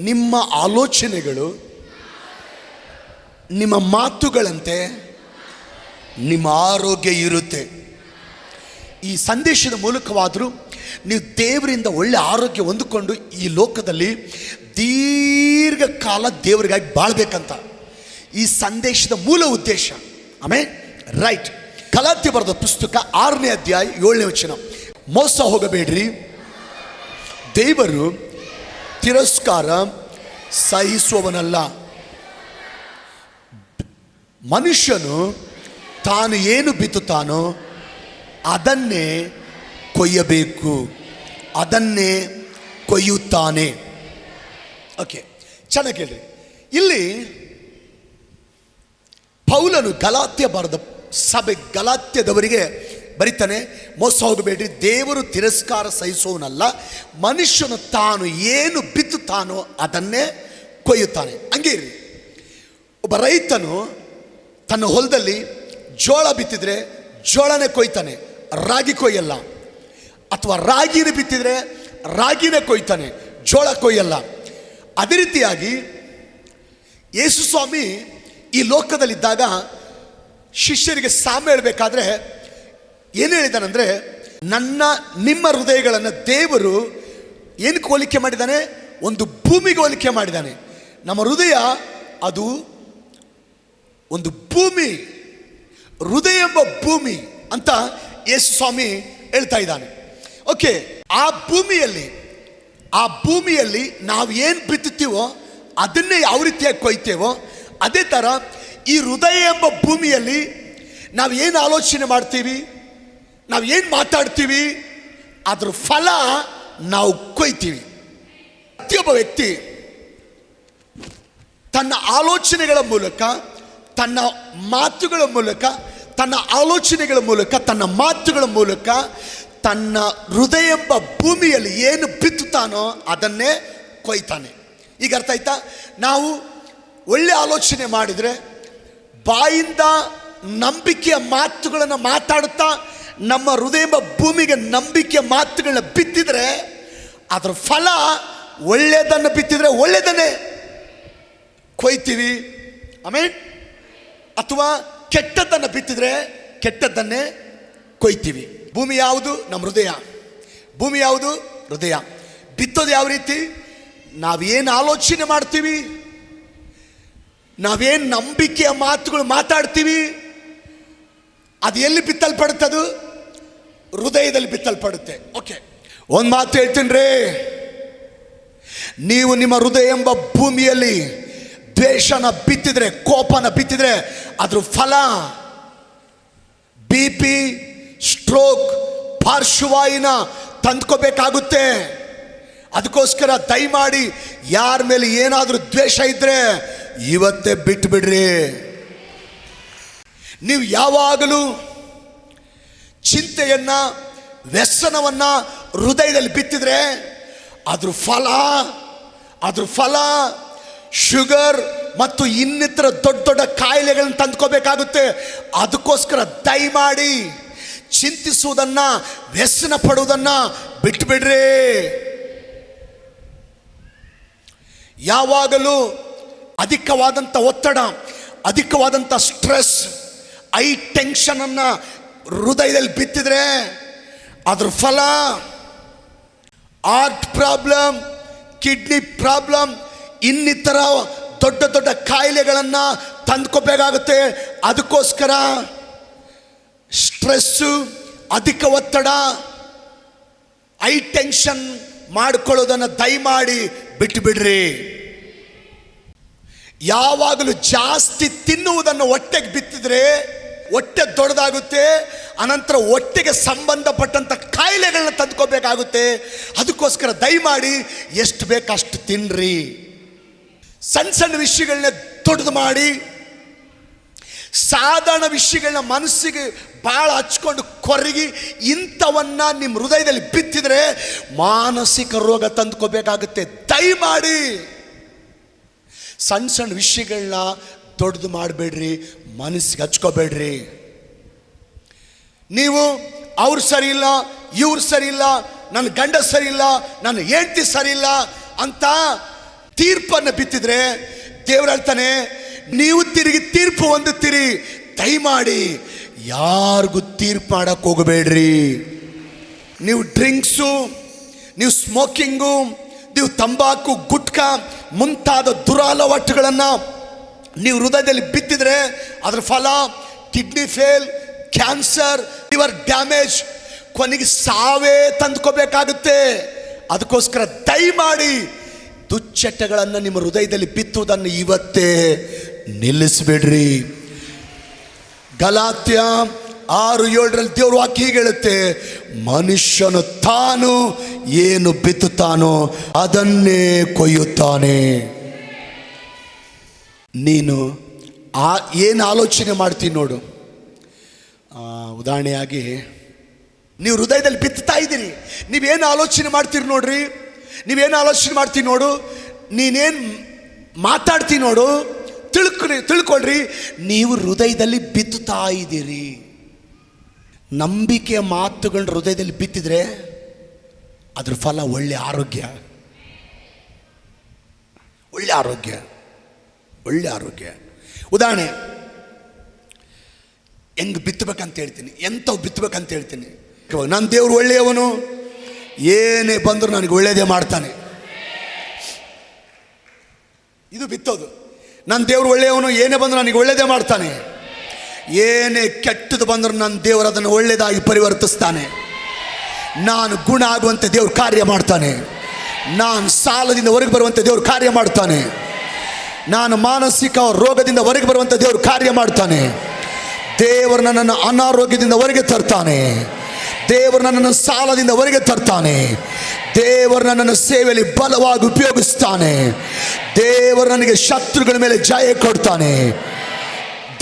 ನಿಮ್ಮ ಆಲೋಚನೆಗಳು ನಿಮ್ಮ ಮಾತುಗಳಂತೆ ನಿಮ್ಮ ಆರೋಗ್ಯ ಇರುತ್ತೆ. ಈ ಸಂದೇಶದ ಮೂಲಕವಾದರೂ ನೀವು ದೇವರಿಂದ ಒಳ್ಳೆ ಆರೋಗ್ಯ ಹೊಂದಿಕೊಂಡು ಈ ಲೋಕದಲ್ಲಿ ದೀರ್ಘಕಾಲ ದೇವರಿಗಾಗಿ ಬಾಳ್ಬೇಕಂತ ಈ ಸಂದೇಶದ ಮೂಲ ಉದ್ದೇಶ. ಆಮೇಲೆ ರೈಟ್. ಗಲಾತ್ಯ ಬರೆದ ಪುಸ್ತಕ 6ನೇ ಅಧ್ಯಾಯ 7ನೇ ವಚನ. ಮೋಸ ಹೋಗಬೇಡ್ರಿ, ದೇವರು ತಿರಸ್ಕಾರ ಸಹಿಸುವವನಲ್ಲ. ಮನುಷ್ಯನು ತಾನು ಏನು ಬಿತ್ತುತ್ತಾನೋ ಅದನ್ನೇ ಕೊಯ್ಯಬೇಕು, ಅದನ್ನೇ ಕೊಯ್ಯುತ್ತಾನೆ. ಓಕೆ, ಚೆನ್ನಾಗಿ ಕೇಳ್ರಿ. ಇಲ್ಲಿ ಪೌಲನು ಗಲಾತ್ಯ ಬರೆದ ಸಭೆ ಗಲಾತ್ಯದವರಿಗೆ ಬರೀತಾನೆ, ಮೋಸ ಹೋಗಬೇಡ್ರಿ, ದೇವರು ತಿರಸ್ಕಾರ ಸಹಿಸುವವನಲ್ಲ, ಮನುಷ್ಯನು ತಾನು ಏನು ಬಿತ್ತುತ್ತಾನೋ ಅದನ್ನೇ ಕೊಯ್ಯುತ್ತಾನೆ. ಹಂಗೆ ಇರಿ. ಒಬ್ಬ ರೈತನು ತನ್ನ ಹೊಲದಲ್ಲಿ ಜೋಳ ಬಿತ್ತಿದ್ರೆ ಜೋಳನೇ ಕೊಯ್ತಾನೆ, ರಾಗಿ ಕೊಯ್ಯಲ್ಲ. ಅಥವಾ ರಾಗಿನ ಬಿತ್ತಿದ್ರೆ ರಾಗಿನೇ ಕೊಯ್ತಾನೆ, ಜೋಳ ಕೊಯ್ಯಲ್ಲ. ಅದೇ ರೀತಿಯಾಗಿ ಯೇಸು ಸ್ವಾಮಿ ಈ ಲೋಕದಲ್ಲಿದ್ದಾಗ ಶಿಷ್ಯರಿಗೆ ಸಾಮ್ಯ ಹೇಳಬೇಕಾದ್ರೆ ಏನು ಹೇಳಿದಾನಂದರೆ, ನಿಮ್ಮ ಹೃದಯಗಳನ್ನು ದೇವರು ಏನಕ್ಕೆ ಹೋಲಿಕೆ ಮಾಡಿದ್ದಾನೆ? ಒಂದು ಭೂಮಿಗೆ ಹೋಲಿಕೆ ಮಾಡಿದ್ದಾನೆ. ನಮ್ಮ ಹೃದಯ ಅದು ಒಂದು ಭೂಮಿ, ಹೃದಯ ಎಂಬ ಭೂಮಿ ಅಂತ ಯೇಸು ಸ್ವಾಮಿ ಹೇಳ್ತಾ ಇದ್ದಾನೆ. ಓಕೆ, ಆ ಭೂಮಿಯಲ್ಲಿ ನಾವು ಏನು ಬಿತ್ತುತ್ತೀವೋ ಅದನ್ನೇ ಯಾವ ರೀತಿಯಾಗಿ ಕೊಯ್ತೇವೋ, ಅದೇ ಥರ ಈ ಹೃದಯ ಎಂಬ ಭೂಮಿಯಲ್ಲಿ ನಾವು ಏನು ಆಲೋಚನೆ ಮಾಡ್ತೀವಿ, ನಾವು ಏನು ಮಾತಾಡ್ತೀವಿ, ಅದ್ರ ಫಲ ನಾವು ಕೊಯ್ತೀವಿ. ಪ್ರತಿಯೊಬ್ಬ ವ್ಯಕ್ತಿ ತನ್ನ ಆಲೋಚನೆಗಳ ಮೂಲಕ, ತನ್ನ ಮಾತುಗಳ ಮೂಲಕ, ತನ್ನ ಆಲೋಚನೆಗಳ ಮೂಲಕ, ತನ್ನ ಮಾತುಗಳ ಮೂಲಕ ತನ್ನ ಹೃದಯ ಎಂಬ ಭೂಮಿಯಲ್ಲಿ ಏನು ಬಿತ್ತುತ್ತಾನೋ ಅದನ್ನೇ ಕೊಯ್ತಾನೆ. ಈಗ ಅರ್ಥ ಆಯ್ತಾ? ನಾವು ಒಳ್ಳೆ ಆಲೋಚನೆ ಮಾಡಿದರೆ, ಬಾಯಿಂದ ನಂಬಿಕೆಯ ಮಾತುಗಳನ್ನು ಮಾತಾಡುತ್ತಾ ನಮ್ಮ ಹೃದಯ ಎಂಬ ಭೂಮಿಗೆ ನಂಬಿಕೆಯ ಮಾತುಗಳನ್ನ ಬಿತ್ತಿದರೆ ಅದರ ಫಲ ಒಳ್ಳೆಯದನ್ನು ಬಿತ್ತಿದರೆ ಒಳ್ಳೆಯದನ್ನೇ ಕೊಯ್ತೀವಿ. ಆಮೇಲೆ ಅಥವಾ ಕೆಟ್ಟದ್ದನ್ನು ಬಿತ್ತಿದರೆ ಕೆಟ್ಟದ್ದನ್ನೇ ಕೊಯ್ತೀವಿ. ಭೂಮಿ ಯಾವುದು? ನಮ್ಮ ಹೃದಯ. ಭೂಮಿ ಯಾವುದು? ಹೃದಯ. ಬಿತ್ತೋದು ಯಾವ ರೀತಿ? ನಾವೇನು ಆಲೋಚನೆ ಮಾಡ್ತೀವಿ, ನಾವೇನು ನಂಬಿಕೆಯ ಮಾತುಗಳು ಮಾತಾಡ್ತೀವಿ, ಅದು ಎಲ್ಲಿ ಬಿತ್ತಲ್ಪಡುತ್ತದು? ಹೃದಯದಲ್ಲಿ ಬಿತ್ತಲ್ಪಡುತ್ತೆ. ಓಕೆ, ಒಂದು ಮಾತು ಹೇಳ್ತೀನಿ ರೀ, ನೀವು ನಿಮ್ಮ ಹೃದಯ ಎಂಬ ಭೂಮಿಯಲ್ಲಿ ದ್ವೇಷನ ಬಿತ್ತಿದ್ರೆ, ಕೋಪನ ಬಿತ್ತಿದ್ರೆ ಅದ್ರ ಫಲ BP, ಸ್ಟ್ರೋಕ್, ಪಾರ್ಶ್ವವಾಯುನ ತಂದ್ಕೋಬೇಕಾಗುತ್ತೆ. ಅದಕ್ಕೋಸ್ಕರ ದಯಮಾಡಿ ಯಾರ ಮೇಲೆ ಏನಾದರೂ ದ್ವೇಷ ಇದ್ದರೆ ಇವತ್ತೇ ಬಿಟ್ಟು ಬಿಡ್ರಿ. ನೀವು ಯಾವಾಗಲೂ ಚಿಂತೆಯನ್ನ, ವ್ಯಸನವನ್ನ ಹೃದಯದಲ್ಲಿ ಬಿತ್ತಿದ್ರೆ ಅದ್ರ ಫಲ ಶುಗರ್ ಮತ್ತು ಇನ್ನಿತರ ದೊಡ್ಡ ದೊಡ್ಡ ಕಾಯಿಲೆಗಳನ್ನು ತಂದ್ಕೋಬೇಕಾಗುತ್ತೆ. ಅದಕ್ಕೋಸ್ಕರ ದಯಮಾಡಿ ಚಿಂತಿಸುವುದನ್ನ, ವ್ಯಸನ ಪಡುವುದನ್ನ ಬಿಟ್ಟುಬಿಡ್ರಿ. ಯಾವಾಗಲೂ ಅಧಿಕವಾದಂಥ ಒತ್ತಡ, ಅಧಿಕವಾದಂಥ ಸ್ಟ್ರೆಸ್, ಐ ಟೆನ್ಷನ್ ಅನ್ನ ಹೃದಯದಲ್ಲಿ ಬಿತ್ತಿದ್ರೆ ಅದ್ರ ಫಲ ಹಾರ್ಟ್ ಪ್ರಾಬ್ಲಮ್, ಕಿಡ್ನಿ ಪ್ರಾಬ್ಲಮ್, ಇನ್ನಿತರ ದೊಡ್ಡ ದೊಡ್ಡ ಕಾಯಿಲೆಗಳನ್ನು ತಂದ್ಕೋಬೇಕಾಗುತ್ತೆ. ಅದಕ್ಕೋಸ್ಕರ ಸ್ಟ್ರೆಸ್ಸು, ಅಧಿಕ ಒತ್ತಡ, ಐ ಟೆನ್ಷನ್ ಮಾಡ್ಕೊಳ್ಳೋದನ್ನು ದಯಮಾಡಿ ಬಿಟ್ಟು ಬಿಡ್ರಿ. ಯಾವಾಗಲೂ ಜಾಸ್ತಿ ತಿನ್ನುವುದನ್ನು ಹೊಟ್ಟೆಗೆ ಬಿತ್ತಿದ್ರೆ ಹೊಟ್ಟೆ ದೊಡ್ಡದಾಗುತ್ತೆ, ಅನಂತರ ಹೊಟ್ಟೆಗೆ ಸಂಬಂಧಪಟ್ಟಂಥ ಕಾಯಿಲೆಗಳನ್ನ ತಂದ್ಕೋಬೇಕಾಗುತ್ತೆ. ಅದಕ್ಕೋಸ್ಕರ ದಯಮಾಡಿ ಎಷ್ಟು ಬೇಕು ಅಷ್ಟು ತಿನ್ನಿರಿ. ಸಣ್ಣ ಸಣ್ಣ ವಿಷಯಗಳನ್ನ ದೊಡ್ಡದು ಮಾಡಿ, ಸಾಧಾರಣ ವಿಷಯಗಳನ್ನ ಮನಸ್ಸಿಗೆ ಭಾಳ ಹಚ್ಕೊಂಡು ಕೊರಗಿ ಇಂಥವನ್ನ ನಿಮ್ಮ ಹೃದಯದಲ್ಲಿ ಬಿತ್ತಿದ್ರೆ ಮಾನಸಿಕ ರೋಗ ತಂದ್ಕೋಬೇಕಾಗುತ್ತೆ. ದಯಮಾಡಿ ಸಣ್ಣ ಸಣ್ಣ ವಿಷಯಗಳನ್ನ ದೊಡ್ಡದು ಮಾಡಬೇಡ್ರಿ, ಮನಸ್ಸಿಗೆ ಹಚ್ಕೋಬೇಡ್ರಿ. ನೀವು ಅವ್ರು ಸರಿ ಇಲ್ಲ, ಇವ್ರು ಸರಿ ಇಲ್ಲ, ನನ್ನ ಗಂಡ ಸರಿ ಇಲ್ಲ, ನನ್ನ ಹೆಂಡತಿ ಸರಿ ಇಲ್ಲ ಅಂತ ತೀರ್ಪನ್ನು ಬಿತ್ತಿದ್ರೆ ದೇವರು ಹೇಳ್ತಾನೆ, ನೀವು ತಿರುಗಿ ತೀರ್ಪು ಹೊಂದುತ್ತೀರಿ, ದಯಮಾಡಿ ಯಾರಿಗೂ ತೀರ್ಪು ಮಾಡಕ್ಕೆ ಹೋಗಬೇಡ್ರಿ. ನೀವು ಡ್ರಿಂಕ್ಸು, ನೀವು ಸ್ಮೋಕಿಂಗು, ನೀವು ತಂಬಾಕು, ಗುಟ್ಕಾ ಮುಂತಾದ ದುರಲವಾಟುಗಳನ್ನು ನೀವು ಹೃದಯದಲ್ಲಿ ಬಿತ್ತಿದ್ರೆ ಅದರ ಫಲ kidney fail, cancer, liver damage, ಕೊನೆಗೆ ಸಾವೇ ತಂದ್ಕೋಬೇಕಾಗುತ್ತೆ. ಅದಕ್ಕೋಸ್ಕರ ದಯಮಾಡಿ ದುಶ್ಚಟಗಳನ್ನು ನಿಮ್ಮ ಹೃದಯದಲ್ಲಿ ಬಿತ್ತುವುದನ್ನು ಇವತ್ತೇ ನಿಲ್ಲಿಸಬೇಡ್ರಿ. ಗಲಾತ್ಯ 6:7 ದೇವ್ರ ವಾಕ್ಯ ಹೀಗೆ ಹೇಳುತ್ತೆ, ಮನುಷ್ಯನು ತಾನು ಏನು ಬಿತ್ತುತ್ತಾನೋ ಅದನ್ನೇ ಕೊಯ್ಯುತ್ತಾನೆ. ನೀನು ಏನು ಆಲೋಚನೆ ಮಾಡ್ತೀನಿ ನೋಡು. ಉದಾಹರಣೆಯಾಗಿ ನೀವು ಹೃದಯದಲ್ಲಿ ಬಿತ್ತುತ್ತಾ ಇದ್ದೀರಿ, ನೀವೇನು ಆಲೋಚನೆ ಮಾಡ್ತೀರಿ ನೋಡ್ರಿ, ನೀವೇನು ಆಲೋಚನೆ ಮಾಡ್ತೀವಿ ನೋಡು, ನೀನೇನು ಮಾತಾಡ್ತೀನಿ ನೋಡು, ತಿಳ್ಕೊಳ್ರಿ, ನೀವು ಹೃದಯದಲ್ಲಿ ಬಿತ್ತುತ್ತಾ ಇದ್ದೀರಿ. ನಂಬಿಕೆಯ ಮಾತುಗಳನ್ನ ಹೃದಯದಲ್ಲಿ ಬಿತ್ತಿದ್ರೆ ಅದ್ರ ಫಲ ಒಳ್ಳೆ ಆರೋಗ್ಯ, ಒಳ್ಳೆ ಆರೋಗ್ಯ, ಒಳ್ಳೆ ಆರೋಗ್ಯ. ಉದಾಹರಣೆ ಹೆಂಗೆ ಬಿತ್ತಬೇಕಂತ ಹೇಳ್ತೀನಿ, ಎಂಥವು ಬಿತ್ತಬೇಕಂತ ಹೇಳ್ತೀನಿ. ನನ್ನ ದೇವರು ಒಳ್ಳೆಯವನು, ಏನೇ ಬಂದರೂ ನನಗೆ ಒಳ್ಳೆಯದೇ ಮಾಡ್ತಾನೆ. ಇದು ಬಿತ್ತೋದು. ನನ್ನ ದೇವರು ಒಳ್ಳೆಯವನು, ಏನೇ ಬಂದರೂ ನನಗೆ ಒಳ್ಳೆಯದೇ ಮಾಡ್ತಾನೆ. ಏನೇ ಕೆಟ್ಟದ್ದು ಬಂದರೂ ನನ್ನ ದೇವರು ಅದನ್ನು ಒಳ್ಳೆಯದಾಗಿ ಪರಿವರ್ತಿಸ್ತಾನೆ. ನಾನು ಗುಣ ಆಗುವಂತೆ ದೇವರು ಕಾರ್ಯ ಮಾಡ್ತಾನೆ. ನಾನು ಸಾಲದಿಂದ ಹೊರಗೆ ಬರುವಂತೆ ದೇವರು ಕಾರ್ಯ ಮಾಡ್ತಾನೆ. ನಾನು ಮಾನಸಿಕ ರೋಗದಿಂದ ಹೊರಗೆ ಬರುವಂತೆ ದೇವರು ಕಾರ್ಯ ಮಾಡ್ತಾನೆ. ದೇವರು ನನ್ನನ್ನು ಅನಾರೋಗ್ಯದಿಂದ ಹೊರಗೆ ತರ್ತಾನೆ. ದೇವರು ನನ್ನನ್ನು ಸಾಲದಿಂದ ಹೊರಗೆ ತರ್ತಾನೆ. ದೇವರು ನನ್ನನ್ನು ಸೇವೆಯಲ್ಲಿ ಬಲವಾಗಿ ಉಪಯೋಗಿಸ್ತಾನೆ. ದೇವರು ನನಗೆ ಶತ್ರುಗಳ ಮೇಲೆ ಜಯ ಕೊಡ್ತಾನೆ.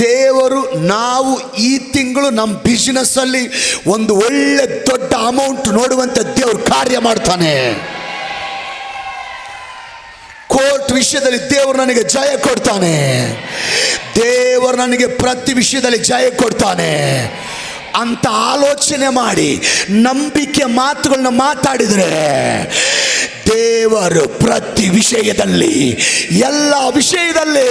ದೇವರು, ನಾವು ಈ ತಿಂಗಳು ನಮ್ಮ ಬಿಸ್ನೆಸ್ಸಲ್ಲಿ ಒಂದು ಒಳ್ಳೆ ದೊಡ್ಡ ಅಮೌಂಟ್ ನೋಡುವಂತೆ ದೇವರು ಕಾರ್ಯ ಮಾಡ್ತಾನೆ. ಕೋರ್ಟ್ ವಿಷಯದಲ್ಲಿ ದೇವರು ನನಗೆ ಜಯ ಕೊಡ್ತಾನೆ. ದೇವರು ನನಗೆ ಪ್ರತಿ ವಿಷಯದಲ್ಲಿ ಜಯ ಕೊಡ್ತಾನೆ ಅಂತ ಆಲೋಚನೆ ಮಾಡಿ ನಂಬಿಕೆ ಮಾತುಗಳನ್ನ ಮಾತಾಡಿದರೆ ದೇವರು ಪ್ರತಿ ವಿಷಯದಲ್ಲಿ, ಎಲ್ಲ ವಿಷಯದಲ್ಲಿ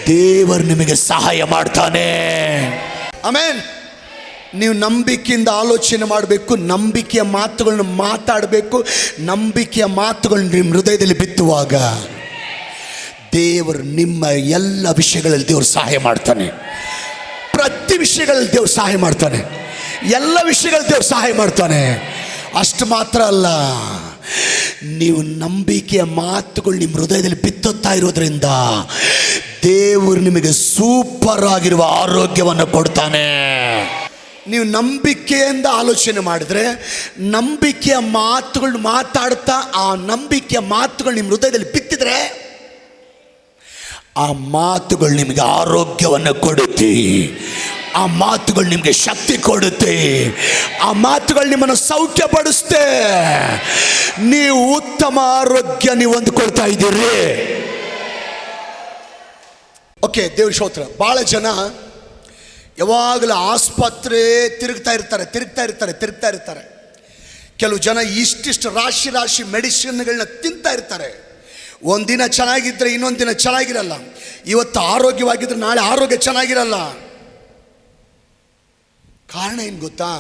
ದೇವರು ನಿಮಗೆ ಸಹಾಯ ಮಾಡ್ತಾನೆ. ಆಮೇನ್. ನೀವು ನಂಬಿಕೆಯಿಂದ ಆಲೋಚನೆ ಮಾಡಬೇಕು, ನಂಬಿಕೆಯ ಮಾತುಗಳನ್ನ ಮಾತಾಡಬೇಕು. ನಂಬಿಕೆಯ ಮಾತುಗಳನ್ನ ನಿಮ್ಮ ಹೃದಯದಲ್ಲಿ ಬಿತ್ತುವಾಗ ದೇವರು ನಿಮ್ಮ ಎಲ್ಲ ವಿಷಯಗಳಲ್ಲಿ ದೇವರು ಸಹಾಯ ಮಾಡ್ತಾನೆ. ಪ್ರತಿ ವಿಷಯಗಳಲ್ಲಿ ದೇವರು ಸಹಾಯ ಮಾಡ್ತಾನೆ. ಎಲ್ಲ ವಿಷಯಗಳಲ್ಲಿ ದೇವರು ಸಹಾಯ ಮಾಡ್ತಾನೆ. ಅಷ್ಟು ಮಾತ್ರ ಅಲ್ಲ, ನೀವು ನಂಬಿಕೆಯ ಮಾತುಗಳು ನಿಮ್ಮ ಹೃದಯದಲ್ಲಿ ಬಿತ್ತುತ್ತಾ ಇರೋದ್ರಿಂದ ದೇವರು ನಿಮಗೆ ಸೂಪರ್ ಆಗಿರುವ ಆರೋಗ್ಯವನ್ನು ಕೊಡ್ತಾನೆ. ನೀವು ನಂಬಿಕೆಯಿಂದ ಆಲೋಚನೆ ಮಾಡಿದ್ರೆ, ನಂಬಿಕೆಯ ಮಾತುಗಳನ್ನ ಮಾತಾಡ್ತಾ ಆ ನಂಬಿಕೆಯ ಮಾತುಗಳು ನಿಮ್ಮ ಹೃದಯದಲ್ಲಿ ಬಿತ್ತಿದ್ರೆ ಆ ಮಾತುಗಳು ನಿಮಗೆ ಆರೋಗ್ಯವನ್ನು ಕೊಡುತ್ತೆ. ಆ ಮಾತುಗಳು ನಿಮಗೆ ಶಕ್ತಿ ಕೊಡುತ್ತೆ. ಆ ಮಾತುಗಳು ನಿಮ್ಮನ್ನು ಸೌಖ್ಯಪಡಿಸುತ್ತೆ. ನೀವು ಉತ್ತಮ ಆರೋಗ್ಯ ನೀವು ಹೊಂದಿಕೊಳ್ತಾ ಇದ್ದೀರಿ. ಓಕೆ, ದೇವ್ರ ಸ್ತೋತ್ರ. ಭಾಳ ಜನ ಯಾವಾಗಲೂ ಆಸ್ಪತ್ರೆ ತಿರುಗ್ತಾ ಇರ್ತಾರೆ. ಕೆಲವು ಜನ ಇಷ್ಟಿಷ್ಟು ರಾಶಿ ಮೆಡಿಸಿನ್ಗಳನ್ನ ತಿಂತಾ ಇರ್ತಾರೆ. ಒಂದಿನ ಚೆನ್ನಾಗಿದ್ದರೆ ಇನ್ನೊಂದು ದಿನ ಚೆನ್ನಾಗಿರಲ್ಲ. ಇವತ್ತು ಆರೋಗ್ಯವಾಗಿದ್ದರೆ ನಾಳೆ ಆರೋಗ್ಯ ಚೆನ್ನಾಗಿರಲ್ಲ. ಕಾರಣ ಏನು ಗೊತ್ತಾ?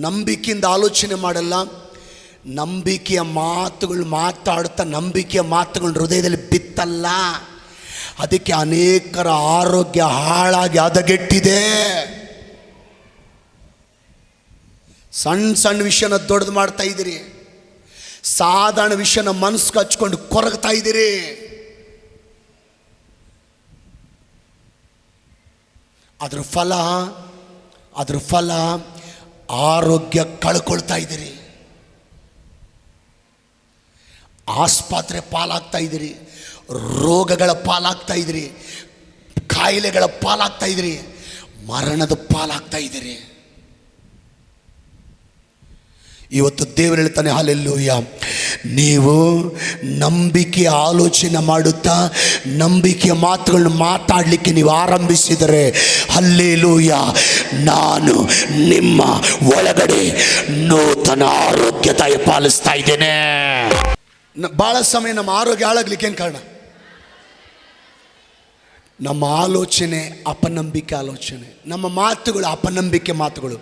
ನಂಬಿಕೆಯಿಂದ ಆಲೋಚನೆ ಮಾಡಲ್ಲ. ನಂಬಿಕೆಯ ಮಾತುಗಳು ಮಾತಾಡುತ್ತಾ ನಂಬಿಕೆಯ ಮಾತುಗಳು ಹೃದಯದಲ್ಲಿ ಬಿತ್ತಲ್ಲ. ಅದಕ್ಕೆ ಅನೇಕರ ಆರೋಗ್ಯ ಹಾಳಾಗಿ ಹದಗೆಟ್ಟಿದೆ. ಸಣ್ಣ ವಿಷಯನ ದೊಡ್ಡದು ಮಾಡ್ತಾ ಇದ್ದೀರಿ. ಸಾಧಾರಣ ವಿಷಯನ ಮನಸ್ಸಿಗೆ ಹಚ್ಕೊಂಡು ಕೊರಗ್ತಾ ಇದ್ದೀರಿ. ಅದ್ರ ಫಲ ಆರೋಗ್ಯ ಕಳ್ಕೊಳ್ತಾ ಇದ್ದೀರಿ. ಆಸ್ಪತ್ರೆ ಪಾಲಾಗ್ತಾ ಇದ್ದೀರಿ, ರೋಗಗಳ ಪಾಲಾಗ್ತಾ ಇದ್ದೀರಿ, ಕಾಯಿಲೆಗಳ ಪಾಲಾಗ್ತಾ ಇದ್ದೀರಿ, ಮರಣದ ಪಾಲಾಗ್ತಾ ಇದ್ದೀರಿ. ಇವತ್ತು ದೇವರು ಹೇಳ್ತಾನೆ, ಹಲ್ಲೆಲೂಯಾ, ನೀವು ನಂಬಿಕೆ ಆಲೋಚನೆ ಮಾಡುತ್ತಾ ನಂಬಿಕೆಯ ಮಾತುಗಳನ್ನು ಮಾತಾಡಲಿಕ್ಕೆ ನೀವು ಆರಂಭಿಸಿದರೆ, ಹಲ್ಲೆಲೂಯಾ, ನಾನು ನಿಮ್ಮ ಒಳಗಡೆ ನೂತನ ಆರೋಗ್ಯ ದಯಪಾಲಿಸ್ತಾ ಇದ್ದೇನೆ. ಭಾಳ ಸಮಯ ನಮ್ಮ ಆರೋಗ್ಯ ಹಾಳಾಗ್ಲಿಕ್ಕೆ ಏನು ಕಾರಣ? ನಮ್ಮ ಆಲೋಚನೆ ಅಪನಂಬಿಕೆ ಆಲೋಚನೆ, ನಮ್ಮ ಮಾತುಗಳು ಅಪನಂಬಿಕೆ ಮಾತುಗಳು,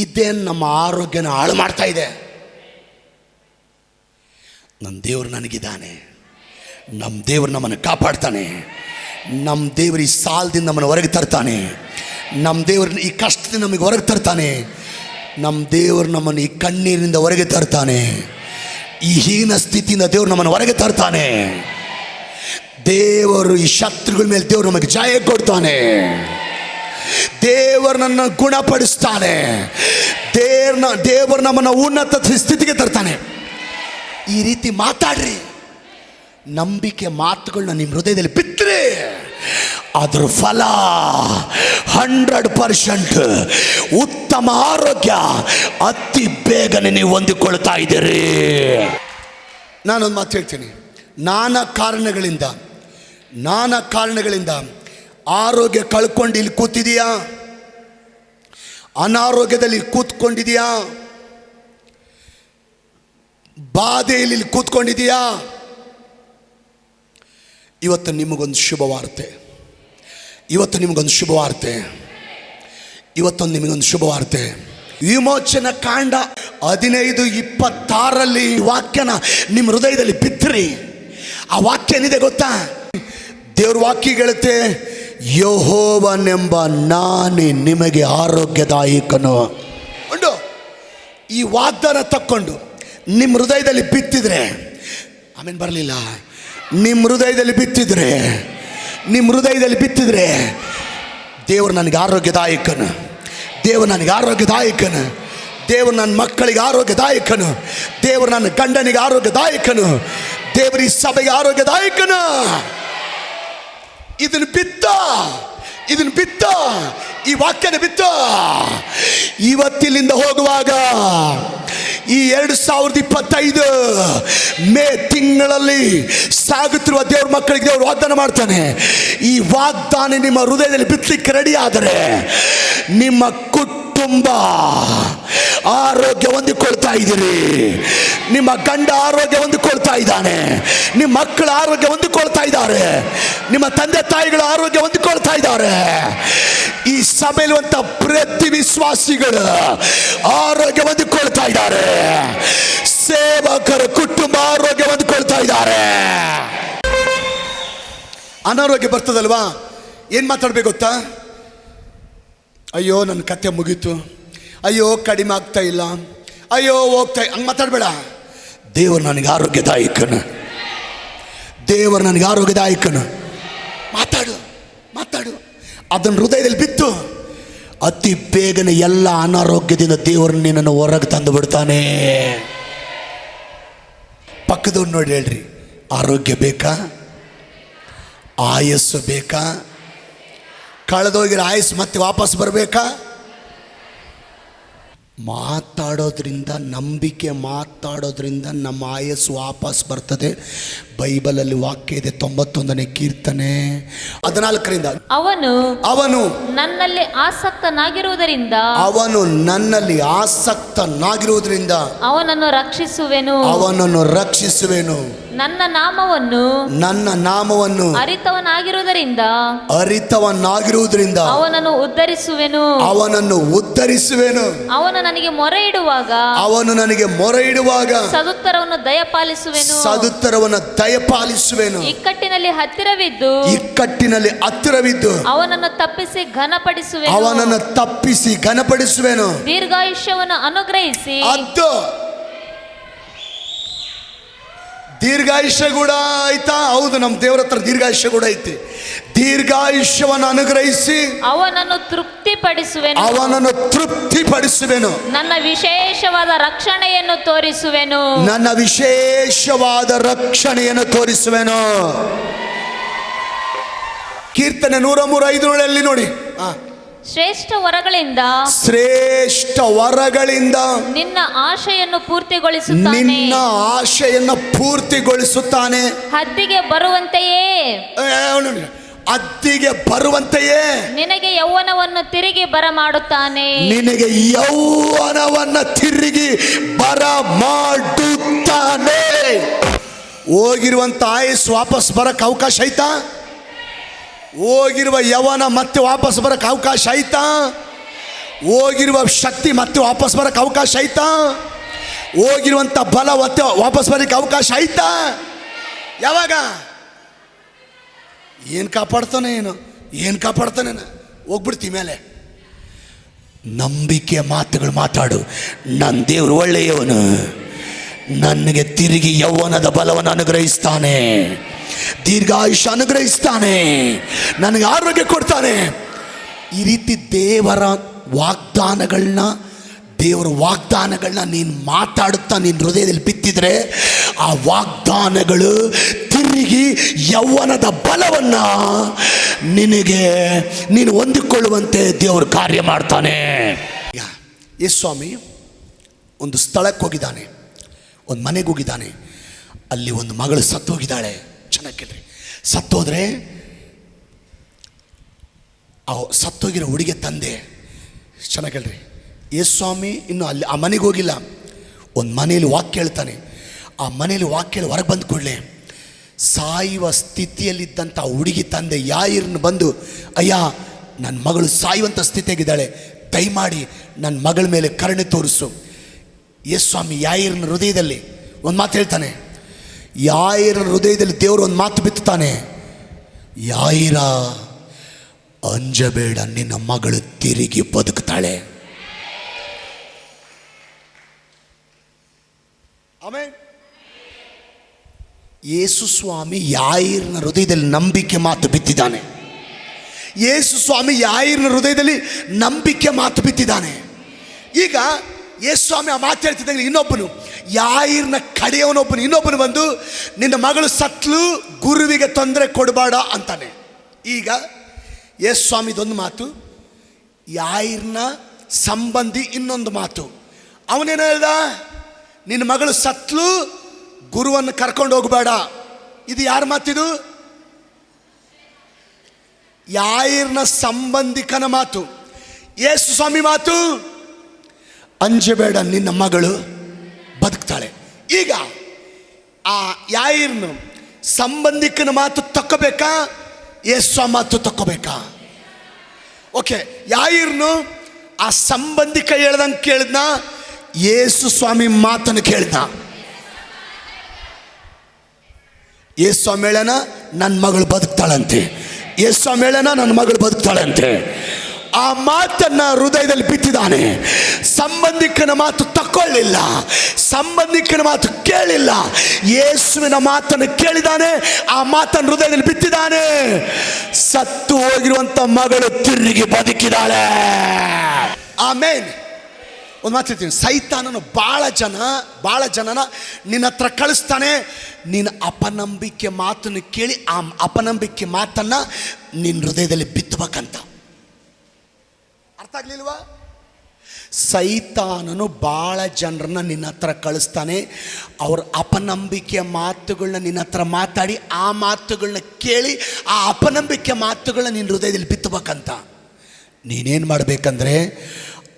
ಇದೇನು ನಮ್ಮ ಆರೋಗ್ಯನ ಹಾಳು ಮಾಡ್ತಾ ಇದೆ. ನಮ್ಮ ದೇವರು ನನಗಿದ್ದಾನೆ, ನಮ್ಮ ದೇವರು ನಮ್ಮನ್ನು ಕಾಪಾಡ್ತಾನೆ, ನಮ್ಮ ದೇವರು ಈ ಸಾಲದಿಂದ ನಮ್ಮನ್ನು ಹೊರಗೆ ತರ್ತಾನೆ, ನಮ್ಮ ದೇವ್ರನ್ನ ಈ ಕಷ್ಟದಿಂದ ನಮಗೆ ಹೊರಗೆ ತರ್ತಾನೆ, ನಮ್ಮ ದೇವರು ನಮ್ಮನ್ನು ಈ ಕಣ್ಣೀರಿನಿಂದ ಹೊರಗೆ ತರ್ತಾನೆ, ಈ ಹೀನ ಸ್ಥಿತಿಯಿಂದ ದೇವರು ನಮ್ಮನ್ನು ಹೊರಗೆ ತರ್ತಾನೆ. ದೇವರು ಈ ಶತ್ರುಗಳ ಮೇಲೆ ದೇವರು ನಮಗೆ ಜಯ ಕೊಡ್ತಾನೆ, ದೇವರು ನನ್ನ ಗುಣಪಡಿಸ್ತಾನೆ, ದೇವರು ನಮ್ಮನ್ನು ಉನ್ನತ ಸ್ಥಿತಿಗೆ ತರ್ತಾನೆ. ಈ ರೀತಿ ಮಾತಾಡ್ರಿ, ನಂಬಿಕೆ ಮಾತುಗಳನ್ನ ನಿಮ್ಮ ಹೃದಯದಲ್ಲಿ ಬಿತ್ತರೆ ಅದರ ಫಲ 100% ಉತ್ತಮ ಆರೋಗ್ಯ ಅತಿ ಬೇಗನೆ ನೀವು ಹೊಂದಿಕೊಳ್ತಾ ಇದ್ದೀರಿ. ನಾನೊಂದು ಮಾತು ಹೇಳ್ತೀನಿ, ನಾನಾ ಕಾರಣಗಳಿಂದ ಆರೋಗ್ಯ ಕಳ್ಕೊಂಡು ಇಲ್ಲಿ ಕೂತಿದೆಯಾ, ಅನಾರೋಗ್ಯದಲ್ಲಿ ಕೂತ್ಕೊಂಡಿದೆಯಾ, ಬಾಧೆಯಲ್ಲಿ ಇಲ್ಲಿ ಕೂತ್ಕೊಂಡಿದೆಯಾ, ಇವತ್ತು ನಿಮಗೊಂದು ಶುಭವಾರ್ತೆ. ವಿಮೋಚನ ಕಾಂಡ 15:26 ವಾಕ್ಯನ ನಿಮ್ಮ ಹೃದಯದಲ್ಲಿ ಬಿತ್ತರಿ. ಆ ವಾಕ್ಯ ಏನಿದೆ ಗೊತ್ತಾ? ದೇವ್ರ ವಾಕ್ಯ ಹೇಳುತ್ತೆ, ಯೆಹೋವನೆಂಬ ನಾನೇ ನಿಮಗೆ ಆರೋಗ್ಯದಾಯಕನು. ಉಂಟು ಈ ವಾಗ್ದಾನ ತಕ್ಕೊಂಡು ನಿಮ್ಮ ಹೃದಯದಲ್ಲಿ ಬಿತ್ತಿದ್ರೆ, ಆಮೇಲೆ ಬರಲಿಲ್ಲ, ನಿಮ್ಮ ಹೃದಯದಲ್ಲಿ ಬಿತ್ತಿದ್ರೆ ದೇವರು ನನಗೆ ಆರೋಗ್ಯದಾಯಕನು, ದೇವರು ನನ್ನ ಮಕ್ಕಳಿಗೆ ಆರೋಗ್ಯದಾಯಕನು, ದೇವರು ನನ್ನ ಗಂಡನಿಗೆ ಆರೋಗ್ಯದಾಯಕನು, ದೇವರು ಈ ಸಭೆಗೆ ಆರೋಗ್ಯದಾಯಕನು. ಇದನ್ನು ಬಿತ್ತ ಈ ವಾಕ್ಯನ ಬಿತ್ತ. ಇವತ್ತಿಲ್ಲಿಂದ ಹೋಗುವಾಗ ಈ 2025 ಮೇ ತಿಂಗಳಲ್ಲಿ ಸಾಗುತ್ತಿರುವ ದೇವ್ರ ಮಕ್ಕಳಿಗೆ ದೇವರು ವಾಗ್ದಾನ ಮಾಡ್ತಾನೆ. ಈ ವಾಗ್ದಾನ ನಿಮ್ಮ ಹೃದಯದಲ್ಲಿ ಬಿತ್ತಲಿಕ್ಕೆ ರೆಡಿ ಆದರೆ ನಿಮ್ಮ ಕುಟುಂಬ ಆರೋಗ್ಯ ಹೊಂದಿಕೊಳ್ತಾ ಇದ್ದೀರಿ, ನಿಮ್ಮ ಗಂಡ ಆರೋಗ್ಯ ಹೊಂದಿಕೊಳ್ತಾ ಇದ್ದಾನೆ, ನಿಮ್ಮ ಮಕ್ಕಳ ಆರೋಗ್ಯ ಹೊಂದಿಕೊಳ್ತಾ ಇದ್ದಾರೆ, ನಿಮ್ಮ ತಂದೆ ತಾಯಿಗಳ ಆರೋಗ್ಯ ಹೊಂದಿಕೊಳ್ತಾ ಇದ್ದಾರೆ. ಈ ಸಭೆಯಲ್ಲಿರುವಂತ ಪ್ರತಿ ವಿಶ್ವಾಸಿಗಳು ಆರೋಗ್ಯ ಹೊಂದಿಕೊಳ್ತಾ ಇದ್ದಾರೆ, ಸೇವಕರ ಕುಟುಂಬ ಆರೋಗ್ಯ ಹೊಂದಿಕೊಳ್ತಾ ಇದ್ದಾರೆ. ಅನಾರೋಗ್ಯ ಬರ್ತದಲ್ವಾ, ಏನು ಮಾತಾಡ್ಬೇಕು ಗೊತ್ತಾ? ಅಯ್ಯೋ ನನ್ನ ಕತೆ ಮುಗೀತು, ಅಯ್ಯೋ ಕಡಿಮೆ ಆಗ್ತಾ ಇಲ್ಲ, ಅಯ್ಯೋ ಹೋಗ್ತಾ, ಹಂಗೆ ಮಾತಾಡಬೇಡ. ದೇವರು ನನಗೆ ಆರೋಗ್ಯದಾಯಕನು, ಮಾತಾಡು. ಅದನ್ನು ಹೃದಯದಲ್ಲಿ ಬಿತ್ತು, ಅತಿ ಬೇಗನೆ ಎಲ್ಲ ಅನಾರೋಗ್ಯದಿಂದ ದೇವರು ನಿನ್ನನ್ನು ಹೊರಗೆ ತಂದು ಬಿಡ್ತಾನೆ. ಪಕ್ಕದವ್ರು ನೋಡಿ ಹೇಳ್ರಿ, ಆರೋಗ್ಯ ಬೇಕಾ? ಆಯಸ್ಸು ಬೇಕಾ? ಕಳೆದೋಗಿರೋ ಆಯಸ್ಸು ಮತ್ತೆ ವಾಪಸ್ ಬರಬೇಕಾ? ನಂಬಿಕೆ ಮಾತಾಡೋದ್ರಿಂದ ನಮ್ಮ ಆಯಸ್ಸು ವಾಪಸ್ ಬರ್ತದೆ. ಬೈಬಲಲ್ಲಿ ವಾಕ್ಯ ಇದೆ, 91ನೇ ಕೀರ್ತನೆ 14ರಿಂದ, ಅವನು ನನ್ನಲ್ಲಿ ಆಸಕ್ತನಾಗಿರುವುದರಿಂದ ಅವನನ್ನು ರಕ್ಷಿಸುವೆನು. ನನ್ನ ನಾಮವನ್ನು ಅರಿತವನಾಗಿರುವುದರಿಂದ ಅವನನ್ನು ಉದ್ಧರಿಸುವೆನು. ಅವನು ನನಗೆ ಮೊರೆ ಇಡುವಾಗ ಸದುತ್ತರವನ್ನು ದಯಪಾಲಿಸುವೆನು. ಇಕ್ಕಟ್ಟಿನಲ್ಲಿ ಹತ್ತಿರವಿದ್ದು ಅವನನ್ನು ತಪ್ಪಿಸಿ ಘನಪಡಿಸುವೆನು. ದೀರ್ಘಾಯುಷ್ಯವನ್ನು ಅನುಗ್ರಹಿಸಿ, ದೀರ್ಘಾಯುಷ್ಯ ಕೂಡ ಆಯ್ತಾ? ಹೌದು, ನಮ್ಮ ದೇವರ ಹತ್ರ ದೀರ್ಘಾಯುಷ್ಯ ಕೂಡ ಐತಿ. ದೀರ್ಘಾಯುಷ್ಯವನ್ನು ಅನುಗ್ರಹಿಸಿ ಅವನನ್ನು ತೃಪ್ತಿಪಡಿಸುವೆನು. ನನ್ನ ವಿಶೇಷವಾದ ರಕ್ಷಣೆಯನ್ನು ತೋರಿಸುವೆನು. ಕೀರ್ತನೆ 103:5 ನೋಡಿ. ಶ್ರೇಷ್ಠ ವರಗಳಿಂದ ನಿನ್ನ ಆಶೆಯನ್ನು ಪೂರ್ತಿಗೊಳಿಸುತ್ತಾನೆ. ಹದ್ದಿಗೆ ಬರುವಂತೆಯೇ ನಿನಗೆ ಯೌವನವನ್ನು ತಿರುಗಿ ಬರಮಾಡುತ್ತಾನೆ. ಹೋಗಿರುವಂಥ ಆಯಸ್ಸು ವಾಪಸ್ ಬರಕ್ಕೆ ಅವಕಾಶ ಐತಾ? ಹೋಗಿರುವ ಯೌವನ ಮತ್ತೆ ವಾಪಸ್ ಬರಕ್ಕೆ ಅವಕಾಶ ಐತಾ? ಹೋಗಿರುವ ಶಕ್ತಿ ಮತ್ತೆ ವಾಪಸ್ ಬರಕ್ಕೆ ಅವಕಾಶ ಐತಾ? ಹೋಗಿರುವಂಥ ಬಲ ಮತ್ತೆ ವಾಪಸ್ ಬರಕ್ಕೆ ಅವಕಾಶ ಐತಾ? ಯಾವಾಗ? ಏನು ಕಾಪಾಡ್ತಾನೆ ಏನು ಕಾಪಾಡ್ತಾನೆ? ಹೋಗ್ಬಿಡ್ತೀವಿ ಮೇಲೆ. ನಂಬಿಕೆ ಮಾತುಗಳು ಮಾತಾಡು. ನನ್ನ ದೇವರು ಒಳ್ಳೆಯವನು, ನನಗೆ ತಿರುಗಿ ಯೌವನದ ಬಲವನ್ನು ಅನುಗ್ರಹಿಸ್ತಾನೆ, ದೀರ್ಘಾಯುಷ್ಯ ಅನುಗ್ರಹಿಸ್ತಾನೆ, ನನಗೆ ಆರೋಗ್ಯ ಕೊಡ್ತಾನೆ. ಈ ರೀತಿ ದೇವರ ವಾಗ್ದಾನಗಳನ್ನ ನೀನು ಮಾತಾಡುತ್ತಾ ನಿನ್ನ ಹೃದಯದಲ್ಲಿ ಬಿತ್ತಿದ್ರೆ ಆ ವಾಗ್ದಾನಗಳು ತಿರುಗಿ ಯೌವನದ ಬಲವನ್ನು ನೀನು ಹೊಂದಿಕೊಳ್ಳುವಂತೆ ದೇವರು ಕಾರ್ಯ ಮಾಡ್ತಾನೆ. ಯೇಸು ಸ್ವಾಮಿ ಒಂದು ಸ್ಥಳಕ್ಕೆ ಹೋಗಿದ್ದಾನೆ, ಒಂದು ಮನೆಗೆ ಹೋಗಿದ್ದಾನೆ. ಅಲ್ಲಿ ಒಂದು ಮಗಳು ಸತ್ತೋಗಿದ್ದಾಳೆ. ಚೆನ್ನಾಗಿ ಕೇಳ್ರಿ. ಸತ್ತೋದ್ರೆ ಸತ್ತೋಗಿರೋ ಹುಡುಗಿ ತಂದೆ. ಚೆನ್ನಾಗಿ ಕೇಳ್ರಿ. ಯೇಸು ಸ್ವಾಮಿ ಇನ್ನು ಅಲ್ಲಿ ಆ ಮನೆಗೆ ಹೋಗಿಲ್ಲ. ಒಂದು ಮನೆಯಲ್ಲಿ ವಾಕ್ಯ ಹೇಳ್ತಾನೆ. ಆ ಮನೆಯಲ್ಲಿ ವಾಕ್ಯ ಹೇಳಿ ಹೊರಗೆ ಬಂದು ಕೂಡಲೇ ಸಾಯುವ ಸ್ಥಿತಿಯಲ್ಲಿದ್ದಂಥ ಹುಡುಗಿ ತಂದೆ ಯಾಯಿರ್ನ ಬಂದು, ಅಯ್ಯ ನನ್ನ ಮಗಳು ಸಾಯುವಂಥ ಸ್ಥಿತಿಯಾಗಿದ್ದಾಳೆ, ದಯಮಾಡಿ ನನ್ನ ಮಗಳ ಮೇಲೆ ಕರುಣೆ ತೋರಿಸು. ಯೇಸು ಸ್ವಾಮಿ ಯಾಯಿರ್ನ ಹೃದಯದಲ್ಲಿ ಒಂದು ಮಾತು ಹೇಳ್ತಾನೆ. ಯಾಯಿರ್ನ ಹೃದಯದಲ್ಲಿ ದೇವರು ಒಂದು ಮಾತು ಬಿತ್ತುತ್ತಾನೆ. ಯಾಯಿರ, ಅಂಜಬೇಡ, ನಿನ್ನ ಮಗಳು ತಿರುಗಿ ಬದುಕ್ತಾಳೆ. ಆಮೇಲೆ ಯೇಸು ಸ್ವಾಮಿ ಯಾಯಿರ್ನ ಹೃದಯದಲ್ಲಿ ನಂಬಿಕೆ ಮಾತು ಬಿತ್ತಿದ್ದಾನೆ. ಯೇಸು ಸ್ವಾಮಿ ಯಾಯಿರ್ನ ಹೃದಯದಲ್ಲಿ ನಂಬಿಕೆ ಮಾತು ಬಿತ್ತಿದ್ದಾನೆ. ಈಗ ಯೇಸು ಸ್ವಾಮಿ ಆ ಮಾತು ಹೇಳ್ತಿದ್ದಂಗೆ ಇನ್ನೊಬ್ಬನು ಯಾಯಿರ್ನ ಇನ್ನೊಬ್ಬನು ಬಂದು, ನಿನ್ನ ಮಗಳು ಸತ್ಲು, ಗುರುವಿಗೆ ತೊಂದರೆ ಕೊಡಬೇಡ ಅಂತಾನೆ. ಈಗ ಯೇಸು ಸ್ವಾಮಿದೊಂದು ಮಾತು, ಯಾಯಿರ್ನ ಸಂಬಂಧಿ ಇನ್ನೊಂದು ಮಾತು. ಅವನೇನು ಹೇಳ್ದ? ನಿನ್ನ ಮಗಳು ಸತ್ಲು, ಗುರುವನ್ನು ಕರ್ಕೊಂಡು ಹೋಗಬೇಡ. ಇದು ಯಾರ ಮಾತಿದು? ಯಾಯಿರ್ನ ಸಂಬಂಧಿಕನ ಮಾತು. ಯೇಸು ಸ್ವಾಮಿ ಮಾತು, ಅಂಜಬೇಡ, ನಿನ್ನ ಮಗಳು ಬದುಕ್ತಾಳೆ. ಈಗ ಆ ಯಾಯಿರ್ನ ಸಂಬಂಧಿಕನ ಮಾತು ತಕ್ಕೋಬೇಕಾ, ಯೇಸು ಸ್ವಾಮಿ ಮಾತು ತಕ್ಕೋಬೇಕಾ? ಓಕೆ, ಯಾಯಿರ್ನು ಆ ಸಂಬಂಧಿಕ ಹೇಳ್ದಂಗೆ ಕೇಳಿದ್ನ, ಯೇಸು ಸ್ವಾಮಿ ಮಾತನ್ನು ಕೇಳಿದ. ಯೇಸು ಸ್ವಾಮಿ ಹೇಳನ ನನ್ನ ಮಗಳು ಬದುಕ್ತಾಳಂತೆ. ಯೇಸು ಸ್ವಾಮಿ ಹೇಳನ ನನ್ನ ಮಗಳು ಬದುಕ್ತಾಳಂತೆ. ಆ ಮಾತನ್ನ ಹೃದಯದಲ್ಲಿ ಬಿತ್ತಿದ್ದಾನೆ. ಸಂಬಂಧಿಕನ ಮಾತು ತಕ್ಕೊಳ್ಳಿಲ್ಲ, ಸಂಬಂಧಿಕನ ಮಾತು ಕೇಳಿಲ್ಲ, ಯೇಸುವಿನ ಮಾತನ್ನು ಕೇಳಿದಾನೆ. ಆ ಮಾತನ್ನು ಹೃದಯದಲ್ಲಿ ಬಿತ್ತಿದ್ದಾನೆ. ಸತ್ತು ಹೋಗಿರುವಂತ ಮಗಳು ತಿರುಗಿ ಬದುಕಿದಾಳೆ. ಆಮೇನ್. ಒಂದು ಮಾತು ಹೇಳ್ತೀನಿ, ಸೈತಾನನು ಭಾಳ ಜನನ ನಿನ್ನ ಹತ್ರ ಕಳಿಸ್ತಾನೆ. ನೀನು ಅಪನಂಬಿಕೆ ಮಾತನ್ನು ಕೇಳಿ ಆ ಅಪನಂಬಿಕೆ ಮಾತನ್ನು ನಿನ್ನ ಹೃದಯದಲ್ಲಿ ಬಿತ್ತಬೇಕಂತ. ಅರ್ಥ ಆಗ್ಲಿಲ್ವಾ? ಸೈತಾನನು ಭಾಳ ಜನರನ್ನ ನಿನ್ನ ಹತ್ರ ಕಳಿಸ್ತಾನೆ. ಅವ್ರ ಅಪನಂಬಿಕೆ ಮಾತುಗಳನ್ನ ನಿನ್ನ ಹತ್ರ ಮಾತಾಡಿ ಆ ಮಾತುಗಳನ್ನ ಕೇಳಿ ಆ ಅಪನಂಬಿಕೆ ಮಾತುಗಳನ್ನ ನಿನ್ನ ಹೃದಯದಲ್ಲಿ ಬಿತ್ತಬೇಕಂತ. ನೀನೇನು ಮಾಡಬೇಕಂದ್ರೆ